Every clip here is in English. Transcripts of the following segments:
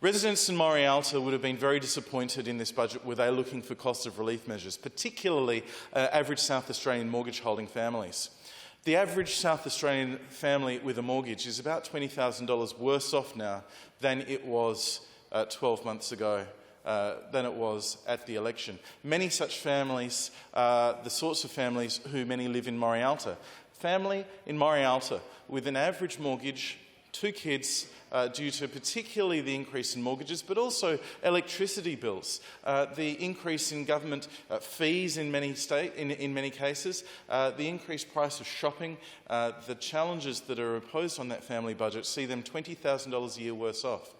Residents in Morialta would have been very disappointed in this budget were they looking for cost of relief measures, particularly average South Australian mortgage holding families. The average South Australian family with a mortgage is about $20,000 worse off now than it was 12 months ago, than it was at the election. Many such families are the sorts of families who many live in Morialta. Family in Morialta with an average mortgage, 2 kids, due to particularly the increase in mortgages, but also electricity bills, the increase in government fees in many cases, the increased price of shopping, the challenges that are imposed on that family budget see them $20,000 a year worse off.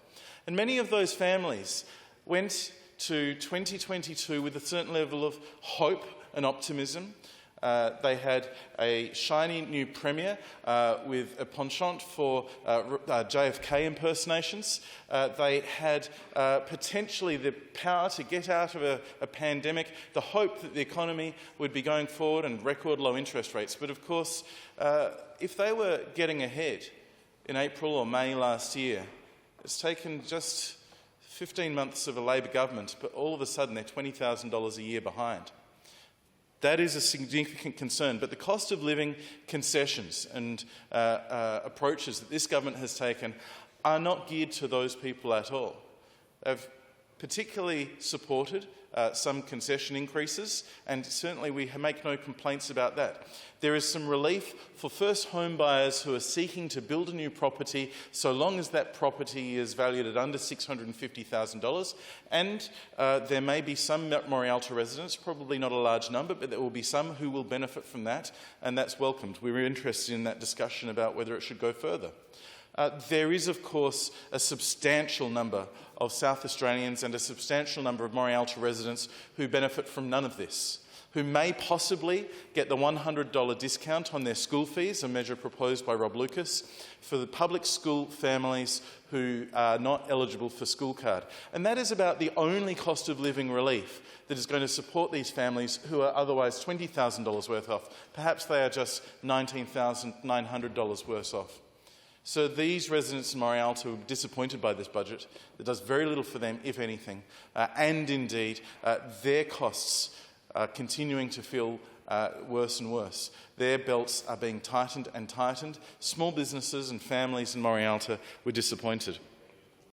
And many of those families went to 2022 with a certain level of hope and optimism. They had a shiny new premier with a penchant for JFK impersonations. They had potentially the power to get out of a pandemic, the hope that the economy would be going forward and record low interest rates. But of course, if they were getting ahead in April or May last year, it's taken just 15 months of a Labor government, but all of a sudden they're $20,000 a year behind. That is a significant concern, but the cost of living concessions and approaches that this government has taken are not geared to those people at all. They've particularly supported some concession increases, and certainly we make no complaints about that. There is some relief for first home buyers who are seeking to build a new property so long as that property is valued at under $650,000, and there may be some Morialta residents, probably not a large number, but there will be some who will benefit from that, and that's welcomed. We're interested in that discussion about whether it should go further. There is, of course, a substantial number of South Australians and a substantial number of Morialta residents who benefit from none of this, who may possibly get the $100 discount on their school fees, a measure proposed by Rob Lucas, for the public school families who are not eligible for school card. And that is about the only cost of living relief that is going to support these families who are otherwise $20,000 worth off. Perhaps they are just $19,900 worse off. So these residents in Morialta were disappointed by this budget. It does very little for them, if anything, and indeed their costs are continuing to feel worse and worse. Their belts are being tightened and tightened. Small businesses and families in Morialta were disappointed.